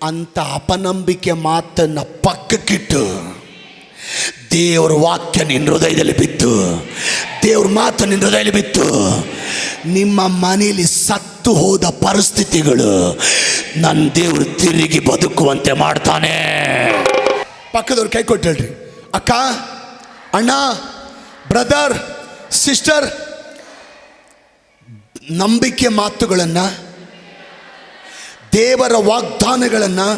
ಅಂಥ ಅಪನಂಬಿಕೆ ಮಾತನ್ನು ಪಕ್ಕಕ್ಕಿಟ್ಟು ದೇವ್ರ ವಾಕ್ಯ ನಿನ್ನ ಹೃದಯದಲ್ಲಿ ಬಿತ್ತು, ದೇವ್ರ ಮಾತು ನಿನ್ನ ಹೃದಯದಲ್ಲಿ ಬಿತ್ತು. ನಿಮ್ಮ ಮನೆಯಲ್ಲಿ ಸತ್ತು ಹೋದ ಪರಿಸ್ಥಿತಿಗಳು ನನ್ನ ದೇವರು ತಿರುಗಿ ಬದುಕುವಂತೆ ಮಾಡ್ತಾನೆ. ಪಕ್ಕದವ್ರು ಕೈ ಕೊಟ್ಟು ಹೇಳ್ರಿ, ಅಕ್ಕ, ಅಣ್ಣ, ಬ್ರದರ್, ಸಿಸ್ಟರ್, ನಂಬಿಕೆ ಮಾತುಗಳನ್ನು, ದೇವರ ವಾಗ್ದಾನಗಳನ್ನು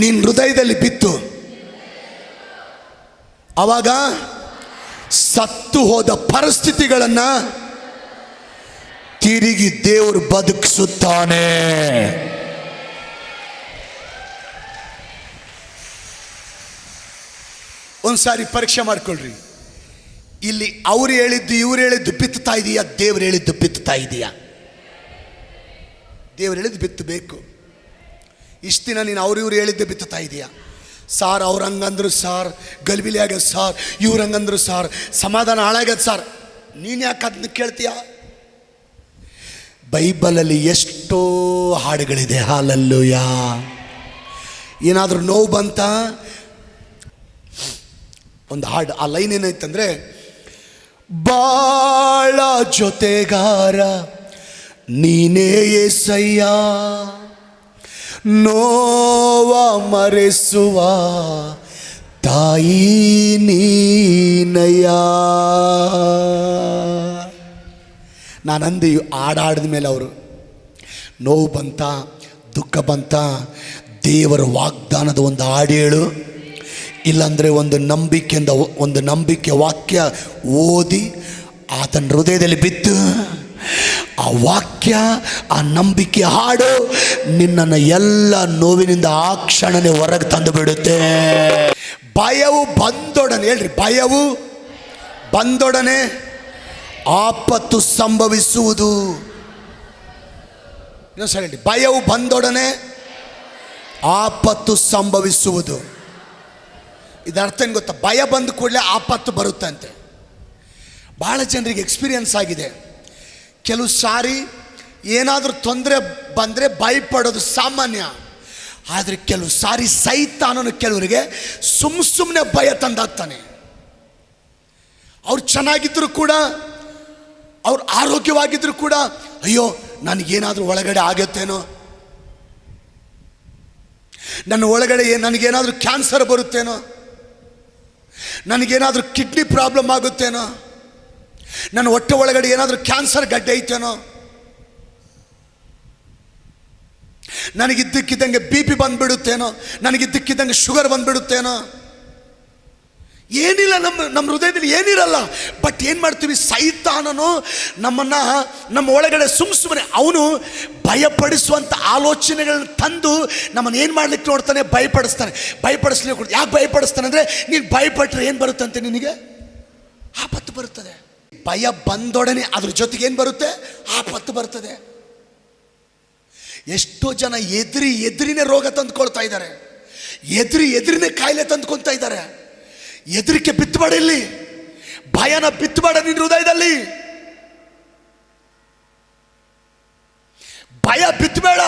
ನಿನ್ನ ಹೃದಯದಲ್ಲಿ ಬಿತ್ತು. ಆವಾಗ ಸತ್ತು ಹೋದ ಪರಿಸ್ಥಿತಿಗಳನ್ನು ತಿರುಗಿ ದೇವರು ಬದುಕಿಸುತ್ತಾನೆ. ಒಂದ್ಸಾರಿ ಪರೀಕ್ಷೆ ಮಾಡ್ಕೊಳ್ರಿ. ಇಲ್ಲಿ ಅವ್ರು ಹೇಳಿದ್ದು ಇವ್ರು ಹೇಳಿದ್ದು ಬಿತ್ತುತ್ತಾ ಇದೆಯಾ, ದೇವ್ರು ಹೇಳಿದ್ದು ಬಿತ್ತುತ್ತಾ ಇದೆಯಾ? ದೇವ್ರು ಹೇಳಿದ್ದು ಬಿತ್ತಬೇಕು. ಇಷ್ಟು ದಿನ ನೀನು ಇವ್ರು ಹೇಳಿದ್ದೆ ಬಿತ್ತುತ್ತಾ ಇದೆಯಾ? ಸಾರ್ ಅವ್ರು ಹಂಗಂದ್ರು ಸಾರ್, ಗಲ್ಬಿಲಿ ಆಗ್ಯದ ಸಾರ್, ಇವ್ರು ಹಂಗಂದ್ರು ಸಾರ್, ಸಮಾಧಾನ ಹಾಳಾಗ್ಯದ ಸಾರ್. ನೀನು ಯಾಕೆ ಅದನ್ನ ಕೇಳ್ತೀಯ? ಬೈಬಲಲ್ಲಿ ಎಷ್ಟೋ ಹಾಡುಗಳಿದೆ. ಹಾಲೆಲೂಯಾ. ಏನಾದರೂ ನೋವು ಬಂತ, ಒಂದು ಹಾಡು, ಆ ಲೈನ್ ಏನೈತಂದ್ರೆ, ಬಾಳ ಜೊತೆಗಾರ ನೀನೇ ಏಸಯ್ಯ, ನೋವ ಮರೆಸುವ ತಾಯಿ ನೀನಯ್ಯ. ನಾನಂದು ಹಾಡಾಡಿದ ಮೇಲೆ ಅವರು ನೋವು ಬಂತ, ದುಃಖ ಬಂತ, ದೇವರ ವಾಗ್ದಾನದ ಒಂದು ಹಾಡು ಹೇಳು, ಇಲ್ಲಾಂದರೆ ಒಂದು ನಂಬಿಕೆ ವಾಕ್ಯ ಓದಿ ಆತನ ಹೃದಯದಲ್ಲಿ ಬಿತ್ತು, ಆ ವಾಕ್ಯ, ಆ ನಂಬಿಕೆ ಹಾಡು ನಿನ್ನನ್ನು ಎಲ್ಲ ನೋವಿನಿಂದ ಆ ಕ್ಷಣನೇ ಹೊರಗೆ ತಂದು ಬಿಡುತ್ತೆ. ಭಯವು ಬಂದೊಡನೆ, ಹೇಳ್ರಿ, ಭಯವು ಬಂದೊಡನೆ ಆಪತ್ತು ಸಂಭವಿಸುವುದು. ಹೇಳಿ, ಭಯವು ಬಂದೊಡನೆ ಆಪತ್ತು ಸಂಭವಿಸುವುದು. ಇದರ ಅರ್ಥ ಏನು ಗೊತ್ತಾ? ಭಯ ಬಂದ ಕೂಡಲೇ ಆಪತ್ತು ಬರುತ್ತಂತೆ. ಭಾಳ ಜನರಿಗೆ ಎಕ್ಸ್ಪೀರಿಯನ್ಸ್ ಆಗಿದೆ. ಕೆಲವು ಸಾರಿ ಏನಾದರೂ ತೊಂದರೆ ಬಂದರೆ ಭಯಪಡೋದು ಸಾಮಾನ್ಯ. ಆದರೆ ಕೆಲವು ಸಾರಿ ಸೈತಾನನು ಕೆಲವರಿಗೆ ಸುಮ್ಮನೆ ಭಯ ತಂದಾಗ್ತಾನೆ. ಅವ್ರು ಚೆನ್ನಾಗಿದ್ದರೂ ಕೂಡ, ಅವ್ರು ಆರೋಗ್ಯವಾಗಿದ್ದರೂ ಕೂಡ, ಅಯ್ಯೋ ನನಗೇನಾದರೂ ಒಳಗಡೆ ಆಗುತ್ತೇನೋ, ನನ್ನ ಒಳಗಡೆ ನನಗೇನಾದರೂ ಕ್ಯಾನ್ಸರ್ ಬರುತ್ತೇನೋ, ನನಗೇನಾದರೂ ಕಿಡ್ನಿ ಪ್ರಾಬ್ಲಮ್ ಆಗುತ್ತೇನೋ, ನನ್ನ ಹೊಟ್ಟೆ ಒಳಗಡೆ ಏನಾದರೂ ಕ್ಯಾನ್ಸರ್ ಗಡ್ಡೆ ಐತೇನೋ, ನನಗಿದ್ದಕ್ಕಿದ್ದಂಗೆ BP ಬಂದುಬಿಡುತ್ತೇನೋ, ನನಗಿದ್ದಕ್ಕಿದ್ದಂಗೆ ಶುಗರ್ ಬಂದುಬಿಡುತ್ತೇನೋ. ಏನಿಲ್ಲ, ನಮ್ಮ ಹೃದಯದಲ್ಲಿ ಏನಿರಲ್ಲ. ಬಟ್ ಏನು ಮಾಡ್ತೀವಿ, ಸೈತಾನನು ನಮ್ಮ ಒಳಗಡೆ ಸುಮ್ಮನೆ ಅವನು ಭಯಪಡಿಸುವಂಥ ಆಲೋಚನೆಗಳನ್ನ ತಂದು ನಮ್ಮನ್ನು ಏನು ಮಾಡ್ಲಿಕ್ಕೆ ನೋಡ್ತಾನೆ, ಭಯಪಡಿಸ್ಲಿಕ್ಕೆ. ಯಾಕೆ ಭಯಪಡಿಸ್ತಾನೆ ಅಂದರೆ, ನೀನು ಭಯಪಟ್ಟರೆ ಏನು ಬರುತ್ತಂತೆ, ನಿನಗೆ ಆಪತ್ತು ಬರುತ್ತದೆ. ಭಯ ಬಂದೊಡನೆ ಅದ್ರ ಜೊತೆಗೆ ಏನು ಬರುತ್ತೆ, ಆಪತ್ತು ಬರ್ತದೆ. ಎಷ್ಟೋ ಜನ ಎದುರಿನೇ ರೋಗ ತಂದುಕೊಳ್ತಾ ಇದ್ದಾರೆ, ಎದುರಿನೇ ಕಾಯಿಲೆ ತಂದುಕೊಳ್ತಾ ಇದ್ದಾರೆ. ಹೆದರಿಕೆ ಬಿತ್ತಬೇಡ, ಇಲ್ಲಿ ಭಯನ ಬಿತ್ತಬೇಡ ನಿನ್ನ ಹೃದಯದಲ್ಲಿ. ಭಯ ಬಿತ್ತಬೇಡ.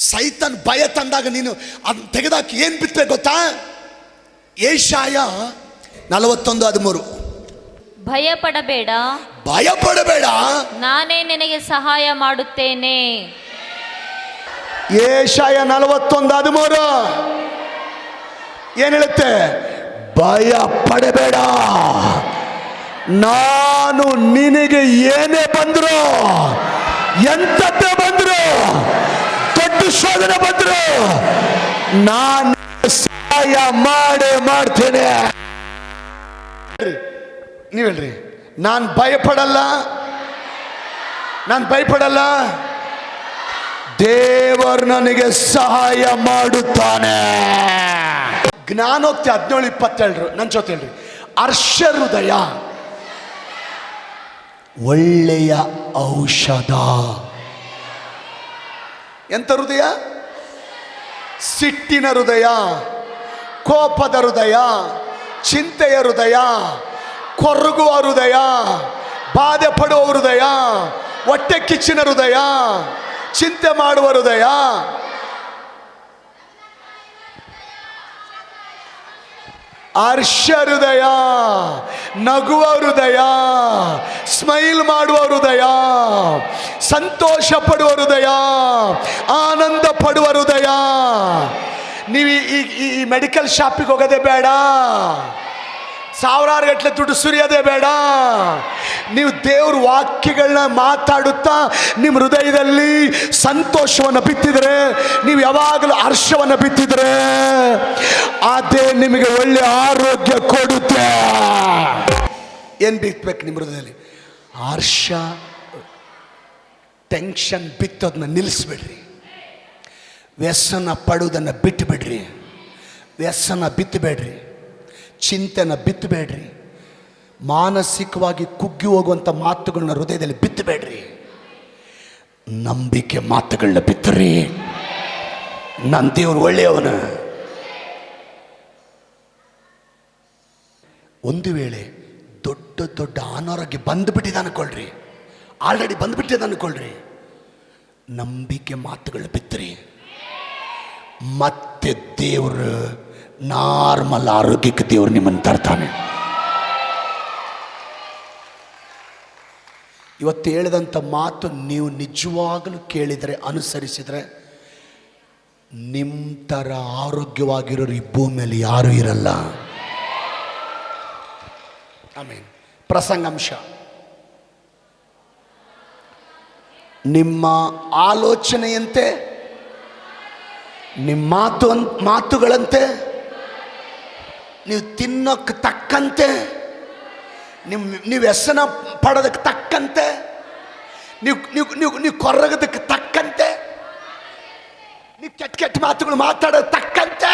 ಸೈತಾನ್ ಭಯ ತಂದಾಗ ನೀನು ಅದನ್ನ ತೆಗೆದಾಕಿ ಏನು ಬಿತ್ತಬೇಕು ಗೊತ್ತಾ? ಯೆಶಾಯ 41:13. ಭಯಪಡಬೇಡ, ನಾನೇ ನಿನಗೆ ಸಹಾಯ ಮಾಡುತ್ತೇನೆ. ಯೆಶಾಯ 41:13 ಏನು ಹೇಳುತ್ತೆ? ಭಯ ಪಡಬೇಡ, ನಾನು ನಿನಗೆ ಏನೇ ಬಂದ್ರು, ಎಂಥದ್ದೇ ಬಂದ್ರು, ದೊಡ್ಡ ಶೋಧನೆ ಬಂದ್ರು, ನಾನು ಸಹಾಯ ಮಾಡ್ತೇನೆ. ನೀವು ಹೇಳ್ರಿ, ನಾನು ಭಯಪಡಲ್ಲ, ದೇವರು ನನಗೆ ಸಹಾಯ ಮಾಡುತ್ತಾನೆ. ಜ್ಞಾನೋಕ್ತಿ 17:27 ನನ್ನ ಜೊತೆ ಹೇಳ್ರಿ. ಹರ್ಷ ಹೃದಯ ಒಳ್ಳೆಯ ಔಷಧ. ಎಂತ ಹೃದಯ? ಸಿಟ್ಟಿನ ಹೃದಯ, ಕೋಪದ ಹೃದಯ, ಚಿಂತೆಯ ಹೃದಯ, ಕೊರಗುವ ಹೃದಯ, ಬಾಧೆ ಪಡುವ ಹೃದಯ, ಹೊಟ್ಟೆ ಕಿಚ್ಚಿನ ಹೃದಯ, ಚಿಂತೆ ಮಾಡುವ ಹೃದಯ, ಹರ್ಷ ಹೃದಯ, ನಗುವ ಹೃದಯ, ಸ್ಮೈಲ್ ಮಾಡುವ ಹೃದಯ, ಸಂತೋಷ ಪಡುವ ಹೃದಯ, ಆನಂದ ಪಡುವ ಹೃದಯ. ನೀವು ಈ ಮೆಡಿಕಲ್ ಶಾಪಿಗೆ ಹೋಗೋದೇ ಬೇಡ, ಸಾವಿರಾರು ಗಟ್ಟಲೆ ದುಡ್ಡು ಸುರಿಯೋದೇ ಬೇಡ. ನೀವು ದೇವ್ರ ವಾಕ್ಯಗಳನ್ನ ಮಾತಾಡುತ್ತಾ ನಿಮ್ಮ ಹೃದಯದಲ್ಲಿ ಸಂತೋಷವನ್ನು ಬಿತ್ತಿದ್ರೆ, ನೀವು ಯಾವಾಗಲೂ ಹರ್ಷವನ್ನು ಬಿತ್ತಿದ್ರೆ, ಅದೇ ನಿಮಗೆ ಒಳ್ಳೆ ಆರೋಗ್ಯ ಕೊಡುತ್ತೆ. ಏನು ಬಿತ್ತಬೇಕು ನಿಮ್ಮ ಹೃದಯದಲ್ಲಿ? ಹರ್ಷ. ಟೆನ್ಷನ್ ಬಿತ್ತೋದನ್ನ ನಿಲ್ಲಿಸ್ಬಿಡ್ರಿ. ವ್ಯಸನ ಪಡುವುದನ್ನು ಬಿಟ್ಟುಬಿಡ್ರಿ. ವ್ಯಸನ ಬಿತ್ತಬೇಡ್ರಿ, ಚಿಂತೆನ ಬಿತ್ತಬೇಡ್ರಿ, ಮಾನಸಿಕವಾಗಿ ಕುಗ್ಗಿ ಹೋಗುವಂಥ ಮಾತುಗಳನ್ನ ಹೃದಯದಲ್ಲಿ ಬಿತ್ತಬೇಡ್ರಿ. ನಂಬಿಕೆ ಮಾತುಗಳನ್ನ ಬಿತ್ತರಿ. ನನ್ನ ದೇವರು ಒಳ್ಳೆಯವನು. ಒಂದು ವೇಳೆ ದೊಡ್ಡ ಅನಾರೋಗ್ಯ ಬಂದುಬಿಟ್ಟಿದೆ ಅನ್ಕೊಳ್ರಿ, ಆಲ್ರೆಡಿ ಬಂದುಬಿಟ್ಟಿದೆ ಅನ್ಕೊಳ್ರಿ, ನಂಬಿಕೆ ಮಾತುಗಳನ್ನ ಬಿತ್ತರಿ. ಮತ್ತೆ ದೇವರು ನಾರ್ಮಲ್ ಆರೋಗ್ಯಕ್ಕೆ ದೇವರು ನಿಮ್ಮನ್ನು ತರ್ತಾನೆ. ಇವತ್ತು ಹೇಳಿದಂಥ ಮಾತು ನೀವು ನಿಜವಾಗಲೂ ಕೇಳಿದರೆ, ಅನುಸರಿಸಿದರೆ, ನಿಮ್ಮ ಥರ ಆರೋಗ್ಯವಾಗಿರೋರು ಈ ಭೂಮಿಯಲ್ಲಿ ಯಾರೂ ಇರಲ್ಲ. ಆಮೇಲೆ ಪ್ರಸಂಗಾಂಶ, ನಿಮ್ಮ ಆಲೋಚನೆಯಂತೆ, ನಿಮ್ಮ ಮಾತುಗಳಂತೆ, ನೀವು ತಿನ್ನೋಕ್ಕೆ ತಕ್ಕಂತೆ, ನೀವು ವ್ಯಸನ ಪಡೋದಕ್ಕೆ ತಕ್ಕಂತೆ, ನೀವು ಕೊರಗೋದಕ್ಕೆ ತಕ್ಕಂತೆ, ನೀವು ಕೆಟ್ಟ ಕೆಟ್ಟ ಮಾತುಗಳು ಮಾತಾಡೋದಕ್ಕೆ ತಕ್ಕಂತೆ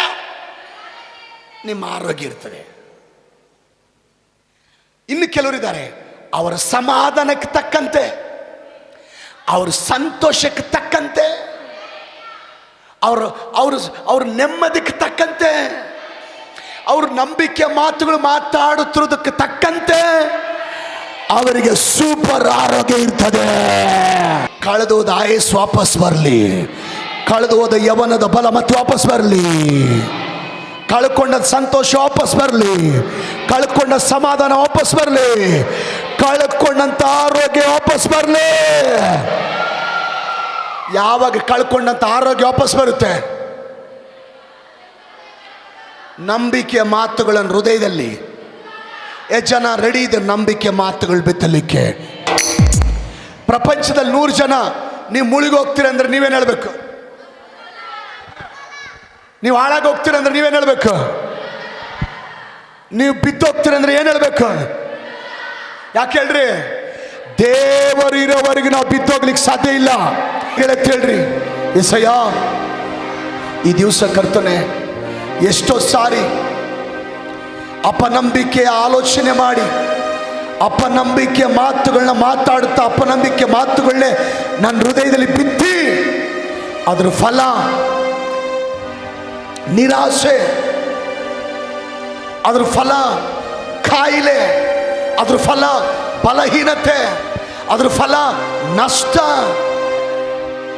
ನಿಮ್ಮ ಆರೋಗ್ಯ ಇರ್ತದೆ. ಇನ್ನು ಕೆಲವರಿದ್ದಾರೆ, ಅವರ ಸಮಾಧಾನಕ್ಕೆ ತಕ್ಕಂತೆ, ಅವ್ರ ಸಂತೋಷಕ್ಕೆ ತಕ್ಕಂತೆ, ಅವ್ರ ನೆಮ್ಮದಿಗೆ ತಕ್ಕಂತೆ, ಅವ್ರ ನಂಬಿಕೆ ಮಾತುಗಳು ಮಾತಾಡುತ್ತಿರೋದಕ್ಕೆ ತಕ್ಕಂತೆ ಅವರಿಗೆ ಸೂಪರ್ ಆರೋಗ್ಯ ಇರ್ತದೆ. ಕಳೆದೋದ ಆಯಸ್ಸು ವಾಪಸ್ ಬರಲಿ, ಕಳೆದೋದ ಯವನದ ಬಲ ಮತ್ತೆ ವಾಪಸ್ ಬರಲಿ, ಕಳ್ಕೊಂಡ ಸಂತೋಷ ವಾಪಸ್ ಬರಲಿ, ಕಳ್ಕೊಂಡ ಸಮಾಧಾನ ವಾಪಸ್ ಬರಲಿ, ಕಳ್ಕೊಂಡಂತ ಆರೋಗ್ಯ ವಾಪಸ್ ಬರಲಿ. ಯಾವಾಗ ಕಳ್ಕೊಂಡಂತ ಆರೋಗ್ಯ ವಾಪಸ್ ಬರುತ್ತೆ? ನಂಬಿಕೆಯ ಮಾತುಗಳನ್ನು ಹೃದಯದಲ್ಲಿ. ಎಷ್ಟು ಜನ ರೆಡಿ ಇದೆ ನಂಬಿಕೆ ಮಾತುಗಳು ಬಿತ್ತಲಿಕ್ಕೆ? ಪ್ರಪಂಚದಲ್ಲಿ 100 ಜನ ನೀವು ಮುಳುಗೋಗ್ತೀರ ಅಂದ್ರೆ ನೀವೇನು ಹೇಳ್ಬೇಕು? ನೀವು ಹಾಳಾಗಿ ಹೋಗ್ತೀರ ಅಂದ್ರೆ ನೀವೇನು ಹೇಳ್ಬೇಕು? ನೀವು ಬಿದ್ದೋಗ್ತೀರ ಅಂದ್ರೆ ಏನು ಹೇಳ್ಬೇಕು? ಯಾಕೆ ಹೇಳ್ರಿ? ದೇವರು ಇರೋವರೆಗೆ ನಾವು ಬಿದ್ದೋಗ್ಲಿಕ್ಕೆ ಸಾಧ್ಯ ಇಲ್ಲ. ಹೇಳ್ರಿ, ಎಸಯ್ಯ ಈ ದಿವಸ ಕರ್ತನೆ, ಎಷ್ಟೋ ಸಾರಿ ಅಪನಂಬಿಕೆಯ ಆಲೋಚನೆ ಮಾಡಿ, ಅಪನಂಬಿಕೆಯ ಮಾತುಗಳನ್ನ ಮಾತಾಡುತ್ತಾ, ಅಪನಂಬಿಕೆ ಮಾತುಗಳನ್ನೇ ನನ್ನ ಹೃದಯದಲ್ಲಿ ಬಿತ್ತಿ, ಅದ್ರ ಫಲ ನಿರಾಶೆ, ಅದ್ರ ಫಲ ಕಾಯಿಲೆ, ಅದ್ರ ಫಲ ಬಲಹೀನತೆ, ಅದ್ರ ಫಲ ನಷ್ಟ,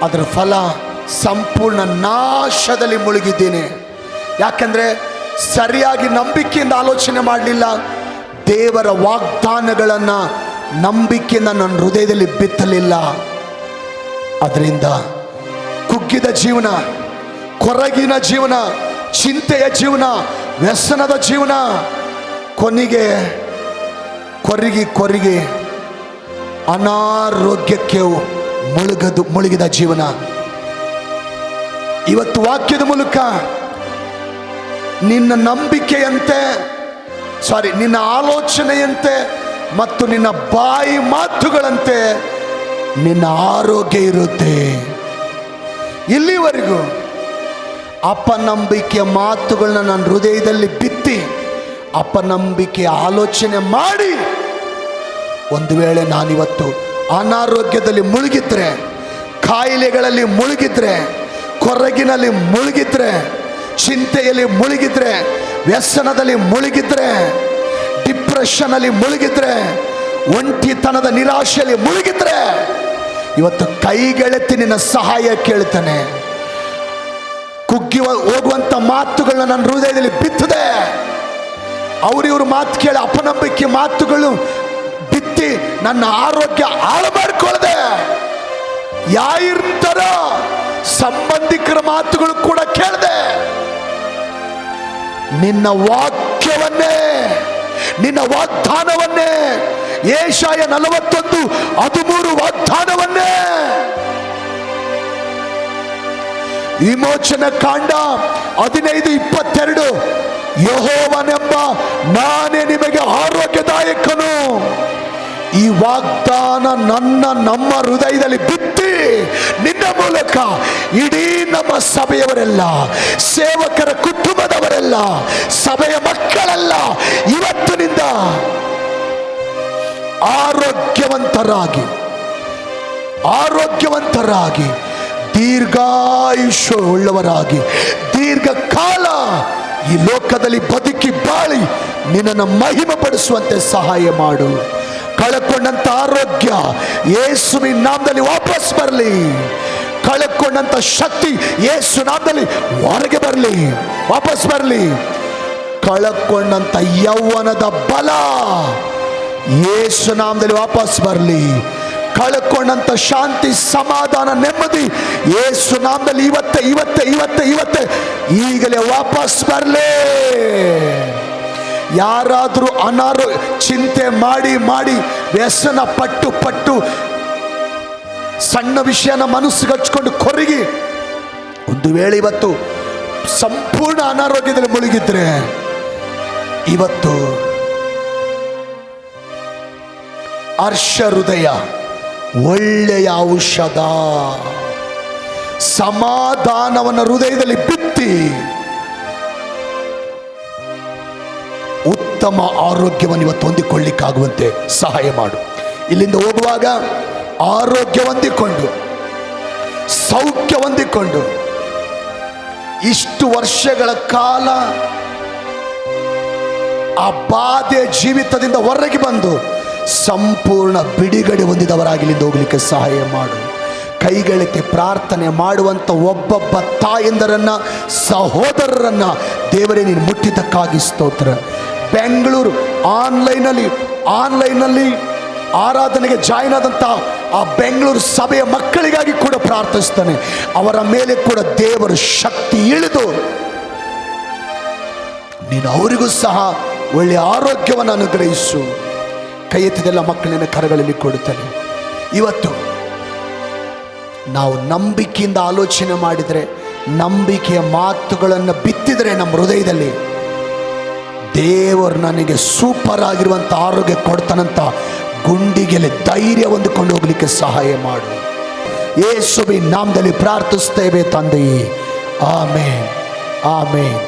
ಅದ್ರ ಫಲ ಸಂಪೂರ್ಣ ನಾಶದಲ್ಲಿ ಮುಳುಗಿದ್ದೇನೆ. ಯಾಕಂದ್ರೆ ಸರಿಯಾಗಿ ನಂಬಿಕೆಯಿಂದ ಆಲೋಚನೆ ಮಾಡಲಿಲ್ಲ. ದೇವರ ವಾಗ್ದಾನಗಳನ್ನು ನಂಬಿಕೆಯಿಂದ ನನ್ನ ಹೃದಯದಲ್ಲಿ ಬಿತ್ತಲಿಲ್ಲ. ಅದರಿಂದ ಕುಗ್ಗಿದ ಜೀವನ, ಕೊರಗಿನ ಜೀವನ, ಚಿಂತೆಯ ಜೀವನ, ವ್ಯಸನದ ಜೀವನ, ಕೊನೆಗೆ ಕೊರಗಿ ಅನಾರೋಗ್ಯಕ್ಕೆ ಮುಳುಗಿದ ಜೀವನ. ಇವತ್ತು ವಾಕ್ಯದ ಮೂಲಕ ನಿನ್ನ ನಂಬಿಕೆಯಂತೆ, ನಿನ್ನ ಆಲೋಚನೆಯಂತೆ ಮತ್ತು ನಿನ್ನ ಬಾಯಿ ಮಾತುಗಳಂತೆ ನಿನ್ನ ಆರೋಗ್ಯ ಇರುತ್ತೆ. ಇಲ್ಲಿವರೆಗೂ ಅಪನಂಬಿಕೆಯ ಮಾತುಗಳನ್ನ ನನ್ನ ಹೃದಯದಲ್ಲಿ ಬಿತ್ತಿ, ಅಪನಂಬಿಕೆಯ ಆಲೋಚನೆ ಮಾಡಿ, ಒಂದು ವೇಳೆ ನಾನಿವತ್ತು ಅನಾರೋಗ್ಯದಲ್ಲಿ ಮುಳುಗಿದ್ರೆ, ಕಾಯಿಲೆಗಳಲ್ಲಿ ಮುಳುಗಿದ್ರೆ, ಕೊರಗಿನಲ್ಲಿ ಮುಳುಗಿದ್ರೆ, ಚಿಂತೆಯಲ್ಲಿ ಮುಳುಗಿದ್ರೆ, ವ್ಯಸನದಲ್ಲಿ ಮುಳುಗಿದ್ರೆ, ಡಿಪ್ರೆಷನ್ ಅಲ್ಲಿ ಮುಳುಗಿದ್ರೆ, ಒಂಟಿತನದ ನಿರಾಶೆಯಲ್ಲಿ ಮುಳುಗಿದ್ರೆ, ಇವತ್ತು ಕೈಗೆಳೆತ್ತಿ ನಿನ್ನ ಸಹಾಯ ಕೇಳ್ತಾನೆ. ಕುಗ್ಗಿ ಹೋಗುವಂತ ಮಾತುಗಳನ್ನ ನನ್ನ ಹೃದಯದಲ್ಲಿ ಬಿತ್ತದೆ. ಅವ್ರಿವ್ರ ಮಾತು ಕೇಳಿ ಅಪನಂಬಿಕೆ ಮಾತುಗಳು ಬಿತ್ತಿ ನನ್ನ ಆರೋಗ್ಯ ಹಾಳು ಮಾಡಿಕೊಳ್ಳದೆ, ಯಾಯಿರ್ತಾರ ಸಂಬಂಧಿಕರ ಮಾತುಗಳು ಕೂಡ ಕೇಳದೆ, ನಿನ್ನ ವಾಕ್ಯವನ್ನೇ, ನಿನ್ನ ವಾಗ್ದಾನವನ್ನೇ, ಯೆಶಾಯ 41:13 ವಾಗ್ದಾನವನ್ನೇ, ವಿಮೋಚನ ಕಾಂಡ 15:22 ಯೆಹೋವನೆಂಬ ನಾನೇ ನಿಮಗೆ ಆರೋಗ್ಯದಾಯಕನು, ಈ ವಾಗ್ದಾನ ನಮ್ಮ ಹೃದಯದಲ್ಲಿ ಬಿತ್ತಿ ನಿನ್ನ ಮೂಲಕ ಇಡೀ ನಮ್ಮ ಸಭೆಯವರೆಲ್ಲ, ಸೇವಕರ ಕುಟುಂಬದವರೆಲ್ಲ, ಸಭೆಯ ಮಕ್ಕಳೆಲ್ಲ ಇವತ್ತಿನಿಂದ ಆರೋಗ್ಯವಂತರಾಗಿ ದೀರ್ಘಾಯುಷ್ಯ ಉಳ್ಳವರಾಗಿ ದೀರ್ಘಕಾಲ ಈ ಲೋಕದಲ್ಲಿ ಬದುಕಿ ಬಾಳಿ ನಿನ್ನನ್ನು ಮಹಿಮೆ ಪಡಿಸುವಂತೆ ಸಹಾಯ ಮಾಡು. ಕಳಕೊಂಡಂತ ಆರೋಗ್ಯ ಯೇಸುವಿನ ನಾಮದಲ್ಲಿ ವಾಪಸ್ ಬರಲಿ. ಕಳಕೊಂಡಂತ ಶಕ್ತಿ ಯೇಸು ನಾಮದಲ್ಲಿ ಹೊರಗೆ ಬರಲಿ, ವಾಪಸ್ ಬರಲಿ. ಕಳಕೊಂಡಂತ ಯೌವನದ ಬಲ ಯೇಸು ನಾಮದಲ್ಲಿ ವಾಪಸ್ ಬರಲಿ. ಕಳ್ಕೊಂಡಂತ ಶಾಂತಿ, ಸಮಾಧಾನ, ನೆಮ್ಮದಿ ಯೇಸು ನಾಮದಲ್ಲಿ ಇವತ್ತೇ ಈಗಲೇ ವಾಪಸ್ ಬರಲಿ. ಯಾರಾದರೂ ಚಿಂತೆ ಮಾಡಿ ವ್ಯಸನ ಪಟ್ಟು ಸಣ್ಣ ವಿಷಯನ ಮನಸ್ಸಿಗೆ ಹಚ್ಕೊಂಡು ಕೊರಗಿ ಒಂದು ವೇಳೆ ಇವತ್ತು ಸಂಪೂರ್ಣ ಅನಾರೋಗ್ಯದಲ್ಲಿ ಮುಳುಗಿದ್ರೆ, ಇವತ್ತು ಹರ್ಷ ಹೃದಯ ಒಳ್ಳೆಯ ಔಷಧ, ಸಮಾಧಾನವನ್ನು ಹೃದಯದಲ್ಲಿ ಬಿತ್ತಿ ಉತ್ತಮ ಆರೋಗ್ಯವನ್ನು ಇವತ್ತು ಹೊಂದಿಕೊಳ್ಳಿಕ್ಕಾಗುವಂತೆ ಸಹಾಯ ಮಾಡು. ಇಲ್ಲಿಂದ ಹೋಗುವಾಗ ಆರೋಗ್ಯ ಹೊಂದಿಕೊಂಡು, ಸೌಖ್ಯ ಹೊಂದಿಕೊಂಡು, ಇಷ್ಟು ವರ್ಷಗಳ ಕಾಲ ಆ ಬಾಧೆ ಜೀವಿತದಿಂದ ಹೊರಗೆ ಬಂದು ಸಂಪೂರ್ಣ ಬಿಡುಗಡೆ ಹೊಂದಿದವರಾಗಿಲ್ಲಿಂದ ಹೋಗ್ಲಿಕ್ಕೆ ಸಹಾಯ ಮಾಡು. ಕೈಗೆಳತಿ ಪ್ರಾರ್ಥನೆ ಮಾಡುವಂಥ ಒಬ್ಬೊಬ್ಬ ತಾಯಂದರನ್ನ, ಸಹೋದರರನ್ನ ದೇವರೇ ನೀನು ಮುಟ್ಟಿದ್ದಕ್ಕಾಗಿ ಸ್ತೋತ್ರ. ಬೆಂಗಳೂರು ಆನ್ಲೈನಲ್ಲಿ ಆರಾಧನೆಗೆ ಜಾಯಿನ್ ಆದಂಥ ಆ ಬೆಂಗಳೂರು ಸಭೆಯ ಮಕ್ಕಳಿಗಾಗಿ ಕೂಡ ಪ್ರಾರ್ಥಿಸ್ತಾನೆ. ಅವರ ಮೇಲೆ ಕೂಡ ದೇವರ ಶಕ್ತಿ ಇಳಿದು ನೀನು ಅವರಿಗೂ ಸಹ ಒಳ್ಳೆಯ ಆರೋಗ್ಯವನ್ನು ಅನುಗ್ರಹಿಸು. ಕೈ ಎತ್ತಿದೆಲ್ಲ ಮಕ್ಕಳನ್ನ ಕರಗಳಲ್ಲಿ ಕೊಡುತ್ತಾನೆ. ಇವತ್ತು ನಾವು ನಂಬಿಕೆಯಿಂದ ಆಲೋಚನೆ ಮಾಡಿದರೆ, ನಂಬಿಕೆಯ ಮಾತುಗಳನ್ನು ಬಿತ್ತಿದರೆ ನಮ್ಮ ಹೃದಯದಲ್ಲಿ, ದೇವರು ನನಗೆ ಸೂಪರ್ ಆಗಿರುವಂಥ ಆರೋಗ್ಯ ಕೊಡ್ತಾನಂತ ಗುಂಡಿಗೆಲೆ ಧೈರ್ಯ ಹೊಂದಿಕೊಂಡು ಹೋಗ್ಲಿಕ್ಕೆ ಸಹಾಯ ಮಾಡು. ಯೇಸುವಿನ ನಾಮದಲ್ಲಿ ಪ್ರಾರ್ಥಿಸ್ತೇವೆ ತಂದೆಯೇ, ಆಮೇನ್, ಆಮೇನ್.